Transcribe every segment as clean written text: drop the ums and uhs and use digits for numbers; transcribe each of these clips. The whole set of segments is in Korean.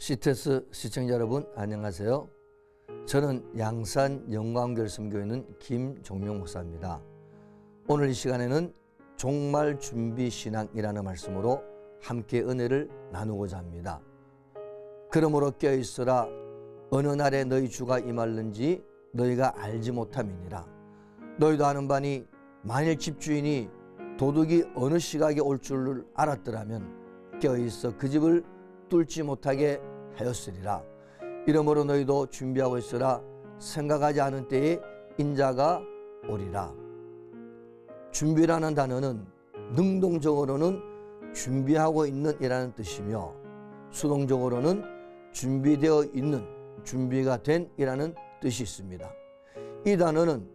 CTS 시청자 여러분 안녕하세요. 저는 양산 영광교회 섬기고 있는 김종명 목사입니다. 오늘 이 시간에는 종말 준비 신앙이라는 말씀으로 함께 은혜를 나누고자 합니다. 그러므로 깨어있으라 어느 날에 너희 주가 임할는지 너희가 알지 못함이니라. 너희도 아는 바니 만일 집주인이 도둑이 어느 시각에 올 줄을 알았더라면 깨어있어 그 집을 뚫지 못하게 하였으리라. 이러므로 너희도 준비하고 있으라. 생각하지 않은 때에 인자가 오리라. 준비라는 단어는 능동적으로는 준비하고 있는 이라는 뜻이며 수동적으로는 준비되어 있는, 준비가 된 이라는 뜻이 있습니다. 이 단어는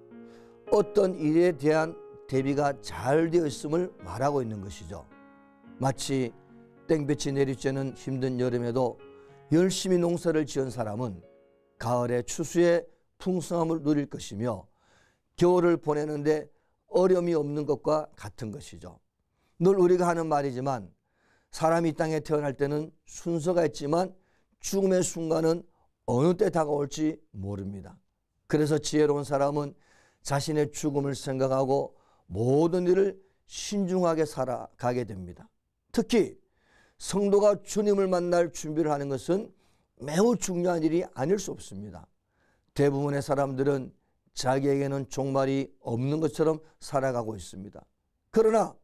어떤 일에 대한 대비가 잘 되어 있음을 말하고 있는 것이죠. 마치 땡볕이 내리쬐는 힘든 여름에도 열심히 농사를 지은 사람은 가을에 추수의 풍성함을 누릴 것이며 겨울을 보내는데 어려움이 없는 것과 같은 것이죠. 늘 우리가 하는 말이지만 사람이 이 땅에 태어날 때는 순서가 있지만 죽음의 순간은 어느 때 다가올지 모릅니다. 그래서 지혜로운 사람은 자신의 죽음을 생각하고 모든 일을 신중하게 살아가게 됩니다. 특히 성도가 주님을 만날 준비를 하는 것은 매우 중요한 일이 아닐 수 없습니다. 대부분의 사람들은 자기에게는 종말이 없는 것처럼 살아가고 있습니다. 그러나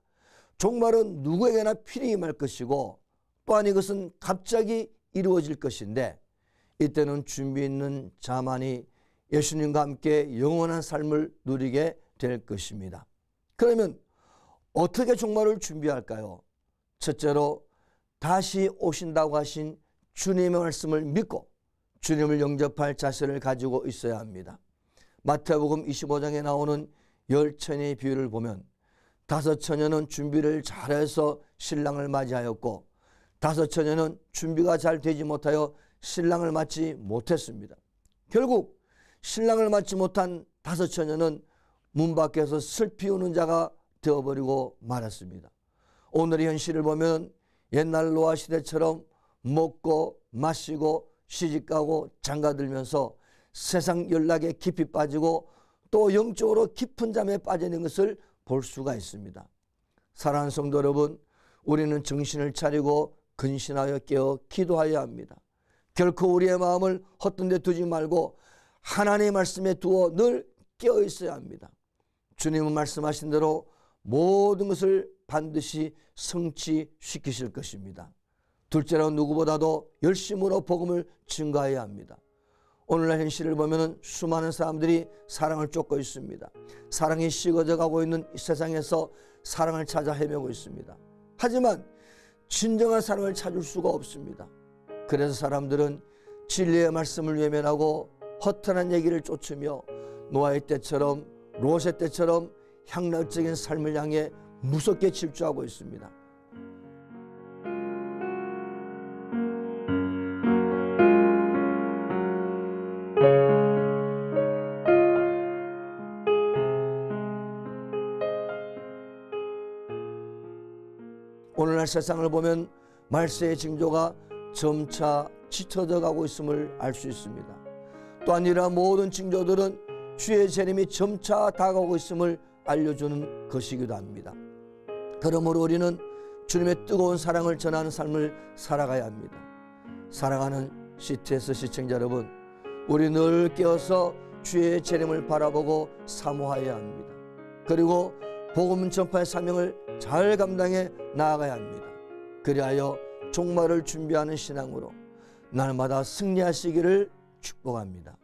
종말은 누구에게나 필히 임할 것이고 또한 이것은 갑자기 이루어질 것인데 이때는 준비 있는 자만이 예수님과 함께 영원한 삶을 누리게 될 것입니다. 그러면 어떻게 종말을 준비할까요? 첫째로 다시 오신다고 하신 주님의 말씀을 믿고 주님을 영접할 자세를 가지고 있어야 합니다. 마태복음 25장에 나오는 10처녀의 비유를 보면 5처녀는 준비를 잘해서 신랑을 맞이하였고 5처녀는 준비가 잘 되지 못하여 신랑을 맞지 못했습니다. 결국 신랑을 맞지 못한 5처녀는 문 밖에서 슬피 우는 자가 되어버리고 말았습니다. 오늘의 현실을 보면 옛날 노아 시대처럼 먹고 마시고 시집가고 장가들면서 세상 연락에 깊이 빠지고 또 영적으로 깊은 잠에 빠지는 것을 볼 수가 있습니다. 사랑하는 성도 여러분, 우리는 정신을 차리고 근신하여 깨어 기도해야 합니다. 결코 우리의 마음을 헛된 데 두지 말고 하나님의 말씀에 두어 늘 깨어 있어야 합니다. 주님은 말씀하신 대로 모든 것을 반드시 성취시키실 것입니다. 둘째로 누구보다도 열심으로 복음을 증거해야 합니다. 오늘날 현실을 보면 수많은 사람들이 사랑을 쫓고 있습니다. 사랑이 식어져 가고 있는 이 세상에서 사랑을 찾아 헤매고 있습니다. 하지만 진정한 사랑을 찾을 수가 없습니다. 그래서 사람들은 진리의 말씀을 외면하고 허탄한 얘기를 쫓으며 노아의 때처럼 롯의 때처럼 향락적인 삶을 향해 무섭게 질주하고 있습니다. 오늘날 세상을 보면 말세의 징조가 점차 짙어져 가고 있음을 알 수 있습니다. 또한 이러한 모든 징조들은 주의 재림이 점차 다가오고 있음을 알려주는 것이기도 합니다. 그러므로 우리는 주님의 뜨거운 사랑을 전하는 삶을 살아가야 합니다. 사랑하는 CTS 시청자 여러분, 우리 늘 깨어서 주의 재림을 바라보고 사모하여야 합니다. 그리고 복음 전파의 사명을 잘 감당해 나아가야 합니다. 그리하여 종말을 준비하는 신앙으로 날마다 승리하시기를 축복합니다.